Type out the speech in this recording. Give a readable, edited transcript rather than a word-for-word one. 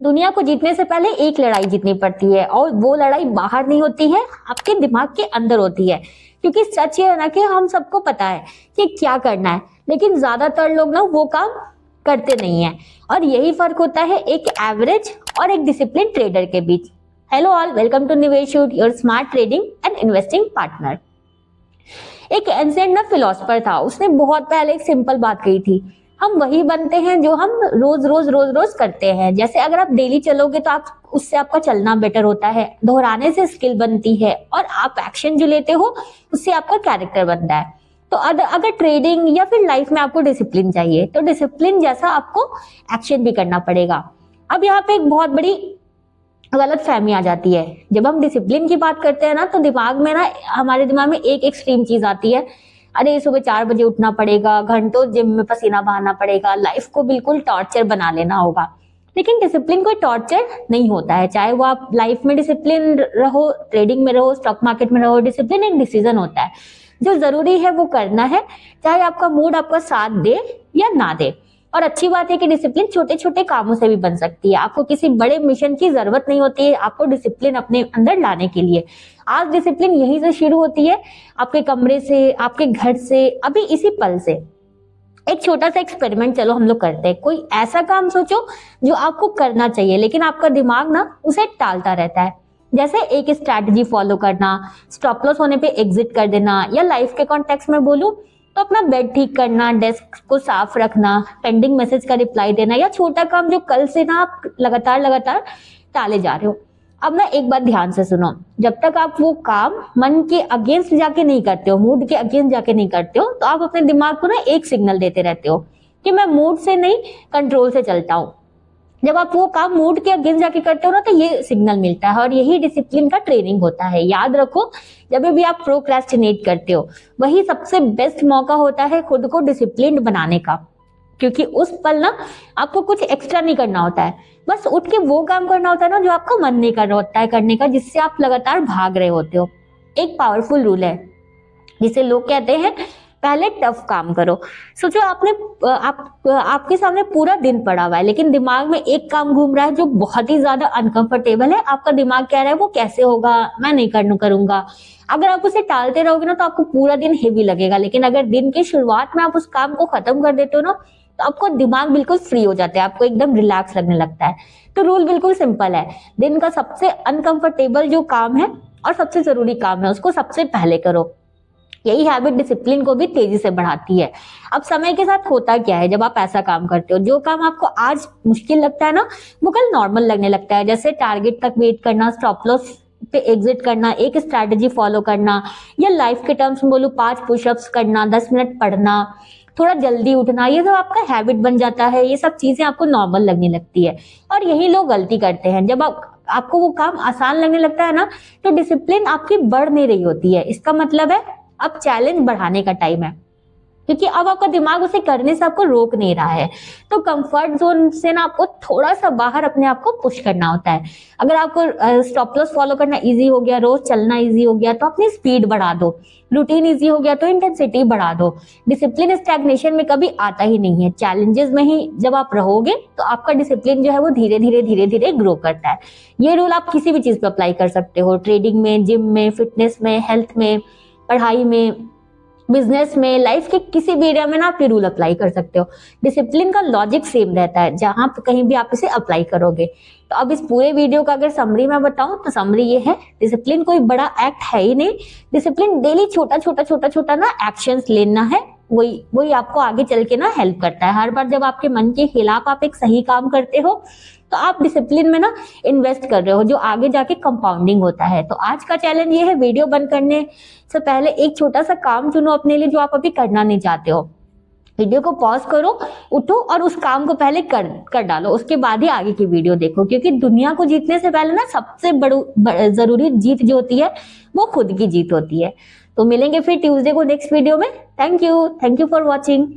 दुनिया को जीतने से पहले एक लड़ाई जीतनी पड़ती है, और वो लड़ाई बाहर नहीं होती है, आपके दिमाग के अंदर होती है। क्योंकि सच ये है ना कि हम सबको पता है कि क्या करना है, लेकिन ज्यादातर लोग ना वो काम करते नहीं है। और यही फर्क होता है एक एवरेज और एक डिसिप्लिन ट्रेडर के बीच। हेलो ऑल, वेलकम टू निवेश, your smart trading and investing partner. एक एंशिएंट ना फिलोसफर था, उसने बहुत पहले एक सिंपल बात कही थी, हम वही बनते हैं जो हम रोज रोज रोज रोज करते हैं। जैसे अगर आप डेली चलोगे तो आप उससे आपका चलना बेटर होता है, दोहराने से स्किल बनती है, और आप एक्शन जो लेते हो उससे आपका कैरेक्टर बनता है। तो अगर ट्रेडिंग या फिर लाइफ में आपको डिसिप्लिन चाहिए तो डिसिप्लिन जैसा आपको एक्शन भी करना पड़ेगा। अब यहाँ पे एक बहुत बड़ी गलत फहमी आ जाती है। जब हम डिसिप्लिन की बात करते हैं ना तो हमारे दिमाग में एक एक्सट्रीम चीज आती है, अरे सुबह 4 बजे उठना पड़ेगा, घंटों जिम में पसीना बहाना पड़ेगा, लाइफ को बिल्कुल टॉर्चर बना लेना होगा। लेकिन डिसिप्लिन कोई टॉर्चर नहीं होता है। चाहे वो आप लाइफ में डिसिप्लिन रहो, ट्रेडिंग में रहो, स्टॉक मार्केट में रहो, डिसिप्लिन एक डिसीजन होता है। जो जरूरी है वो करना है, चाहे आपका मूड आपका साथ दे या ना दे। और अच्छी बात है कि डिसिप्लिन छोटे छोटे कामों से भी बन सकती है। आपको किसी बड़े मिशन की जरूरत नहीं होती है आपको डिसिप्लिन अपने अंदर लाने के लिए। आज डिसिप्लिन यहीं से शुरू होती है, आपके कमरे से, आपके घर से, अभी इसी पल से। एक छोटा सा एक्सपेरिमेंट चलो हम लोग करते हैं। कोई ऐसा काम सोचो जो आपको करना चाहिए लेकिन आपका दिमाग ना उसे टालता रहता है। जैसे एक स्ट्रैटेजी फॉलो करना, स्टॉप लॉस होने पे एग्जिट कर देना, या लाइफ के कॉन्टेक्स्ट में बोलूं तो अपना बेड ठीक करना, डेस्क को साफ रखना, पेंडिंग मैसेज का रिप्लाई देना, या छोटा काम जो कल से ना आप लगातार टाले जा रहे हो। अब ना एक बात ध्यान से सुनो, जब तक आप वो काम मन के अगेंस्ट जाके नहीं करते हो, मूड के अगेंस्ट जाके नहीं करते हो, तो आप अपने दिमाग को ना एक सिग्नल देते रहते हो कि मैं मूड से नहीं कंट्रोल से चलता हूँ। जब आप वो काम मूड के अगेंस्ट जाके करते हो ना तो ये सिग्नल मिलता है, और यही डिसिप्लिन का ट्रेनिंग होता है। याद रखो, जब भी आप प्रोक्रेस्टिनेट करते हो वही सबसे बेस्ट मौका होता है खुद को डिसिप्लिन बनाने का। क्योंकि उस पल ना आपको कुछ एक्स्ट्रा नहीं करना होता है, बस उठ के वो काम करना होता है ना जो आपका मन नहीं कर रहा होता है करने का, जिससे आप लगातार भाग रहे होते हो। एक पावरफुल रूल है जिसे लोग कहते हैं पहले टफ काम करो। सोचो आपके सामने पूरा दिन पड़ा हुआ है लेकिन दिमाग में एक काम घूम रहा है जो बहुत ही ज्यादा अनकंफर्टेबल है। आपका दिमाग कह रहा है वो कैसे होगा, मैं नहीं करूंगा। अगर आप उसे टालते रहोगे ना तो आपको पूरा दिन हेवी लगेगा। लेकिन अगर दिन की शुरुआत में आप उस काम को खत्म कर देते हो ना तो आपको दिमाग बिल्कुल फ्री हो जाता है, आपको एकदम रिलैक्स लगने लगता है। तो रूल बिल्कुल सिंपल है, दिन का सबसे अनकंफर्टेबल जो काम है और सबसे जरूरी काम है उसको सबसे पहले करो। यही हैबिट डिसिप्लिन को भी तेजी से बढ़ाती है। अब समय के साथ होता क्या है, जब आप ऐसा काम करते हो, जो काम आपको आज मुश्किल लगता है ना वो कल नॉर्मल लगने लगता है। जैसे टारगेट तक वेट करना, स्टॉप लॉस पे एग्जिट करना, एक स्ट्रैटेजी फॉलो करना, या लाइफ के टर्म्स में बोलूं 5 पुशअप्स करना, 10 मिनट पढ़ना, थोड़ा जल्दी उठना, ये सब आपका हैबिट बन जाता है। ये सब चीजें आपको नॉर्मल लगने लगती है। और यही लोग गलती करते हैं, जब आपको वो काम आसान लगने लगता है ना तो डिसिप्लिन आपकी बढ़ नहीं रही होती है। इसका मतलब है अब चैलेंज बढ़ाने का टाइम है, क्योंकि अब आपका दिमाग उसे करने से आपको रोक नहीं रहा है। तो कंफर्ट जोन से ना आपको थोड़ा सा बाहर अपने आप को पुश करना होता है। अगर आपको स्टॉप लॉस फॉलो करना इजी हो गया, रोज चलना इजी हो गया तो अपनी स्पीड बढ़ा दो, रूटीन इजी हो गया तो इंटेंसिटी बढ़ा दो। डिसिप्लिन स्टैग्नेशन में कभी आता ही नहीं है, चैलेंजेस में ही जब आप रहोगे तो आपका डिसिप्लिन जो है वो धीरे धीरे ग्रो करता है। ये रूल आप किसी भी चीज पे अप्लाई कर सकते हो, ट्रेडिंग में, जिम में, फिटनेस में, हेल्थ में, पढ़ाई में, बिजनेस में, लाइफ के किसी भी एरिया में ना आप ये रूल अप्लाई कर सकते हो। डिसिप्लिन का लॉजिक सेम रहता है जहां कहीं भी आप इसे अप्लाई करोगे। तो अब इस पूरे वीडियो का अगर समरी में बताऊं तो समरी ये है, डिसिप्लिन कोई बड़ा एक्ट है ही नहीं। डिसिप्लिन डेली छोटा ना एक्शंस लेना है, वही आपको आगे चल के ना हेल्प करता है। हर बार जब आपके मन के खिलाफ आप एक सही काम करते हो तो आप डिसिप्लिन में ना इन्वेस्ट कर रहे हो, जो आगे जाके कंपाउंडिंग होता है। तो आज का चैलेंज ये है, वीडियो बंद करने से पहले एक छोटा सा काम चुनो अपने लिए जो आप अभी करना नहीं चाहते हो। वीडियो को पॉज करो, उठो और उस काम को पहले कर डालो, उसके बाद ही आगे की वीडियो देखो। क्योंकि दुनिया को जीतने से पहले ना सबसे जरूरी जीत जो होती है वो खुद की जीत होती है। तो मिलेंगे फिर ट्यूसडे को नेक्स्ट वीडियो में। Thank you for watching.